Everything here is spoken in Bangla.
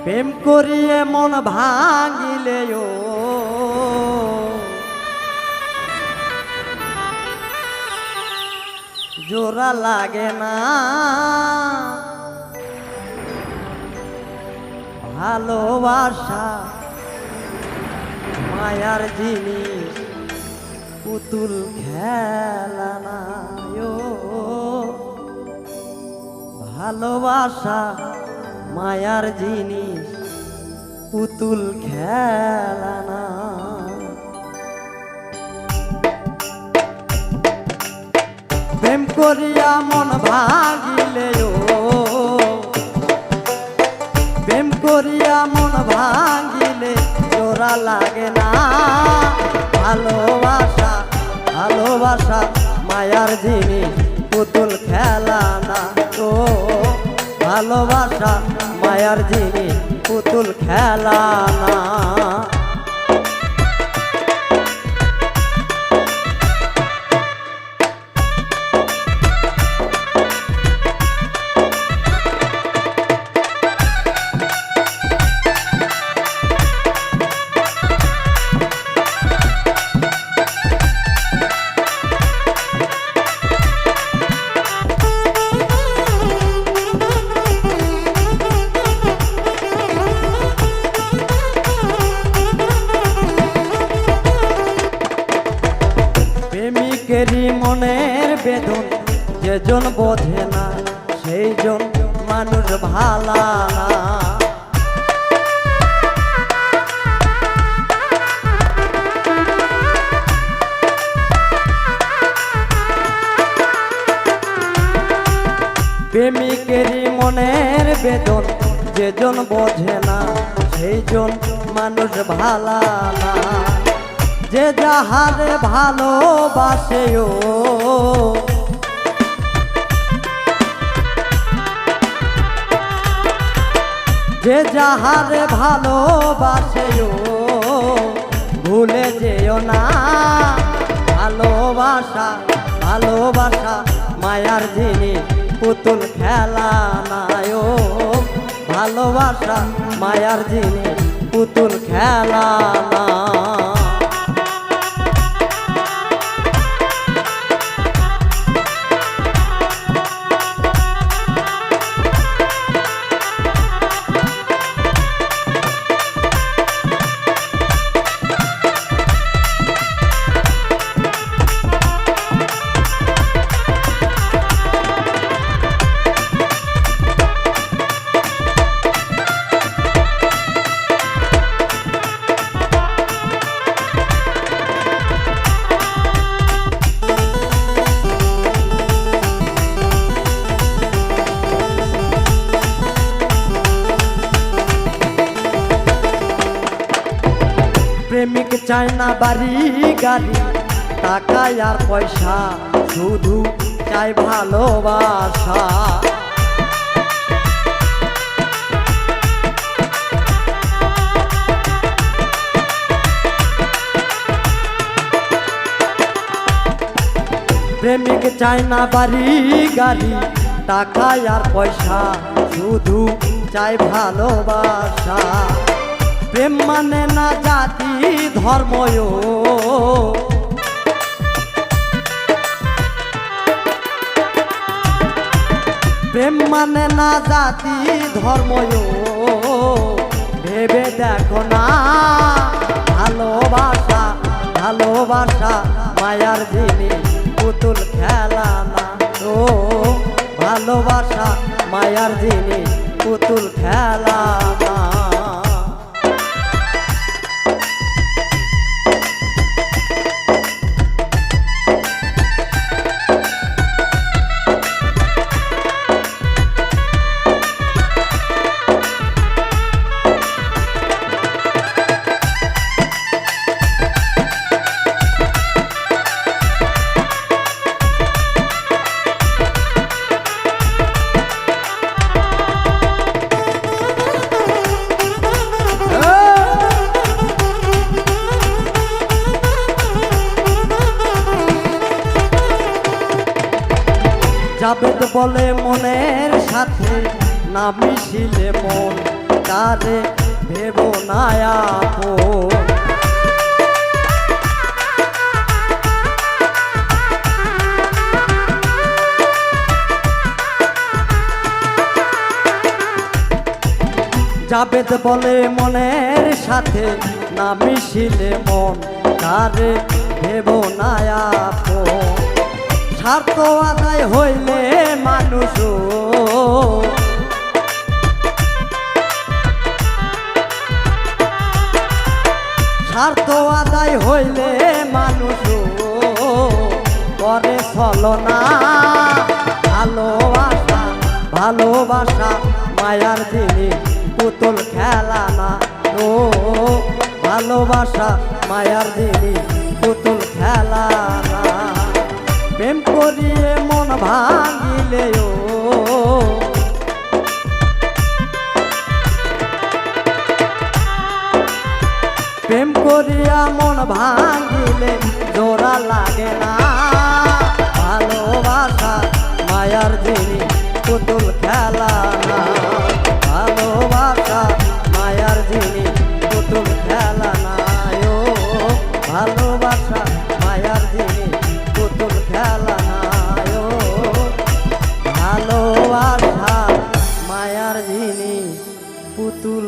প্রেম করিয়ে মন ভাঙিলেও জোড়া লাগে না, ভালোবাসা মায়ার জিনিস পুতুল খেলা না। ভালোবাসা মায়ার জিনিস পুতুল খেলা না। প্রেম করিয়া মন ভাঙিলেও, প্রেম করিয়া মন ভাঙিলে জোড়া লাগে না। ভালোবাসা ভালোবাসা মায়ার জিনিস পুতুল খেলা না। তো ভালোবাসা মায়ার জিনিস পুতুল খেলা না। প্রেমিকেরই মনের বেদন যেজন বোঝে না, সেই জন মানুষ ভালা না। প্রেমিকেরই মনের বেদন যেজন বোঝে না, সেই জন মানুষ ভালা না। যে যাহারে ভালোবাসেও, যে যাহারে ভালোবাসেও ভুলে যেও না। ভালোবাসা ভালোবাসা মায়ার জিনিস পুতুল খেলা না। ভালোবাসা মায়ার জিনিস পুতুল খেলা না। প্রেমিক চায় না বাড়ি গাড়ি টাকা আর পয়সা, শুধু চাই ভালোবাসা। প্রেমিক চায় না বাড়ি গাড়ি টাকা আর পয়সা, শুধু চাই ভালোবাসা। প্রেম মানে না জাতি ধর্ময়, প্রেম মানে না জাতি ধর্ময়। ভেবে দেখো না, ভালোবাসা ভালোবাসা মায়ার জিনিস পুতুল খেলা না। তো ভালোবাসা মায়ার জিনিস পুতুল খেলা না। জাবেদ বলে মনের সাথে না মিশিলে মন কারে ভেব না আপন। জাবেদ বলে মনের সাথে না মিশিলে মন কারে ভেব না আপন। স্বার্থ আদায় হইলে মানুষ স্বার্থ আদায় হইলে মানুষ করে ছলনা। ভালোবাসা ভালোবাসা মায়ার জিনিস পুতুল খেলা না। ও ভালোবাসা মায়ার জিনিস পুতুল খেলা না। প্রেম করিয়ে মন ভাঙিলে ও প্রেম করিয়া মন ভাঙিলে জোড়া লাগে না। ভালোবাসা মায়ার জিনিস পুতুল খেলা না। ভালোবাসা মায়ার জিনিস পুতুল খেলা না। ও ভালোবাসা মায়ার জিনিস পুতুল খেলা না। ও ভালোবাসা মায়ার জিনিস পুতুল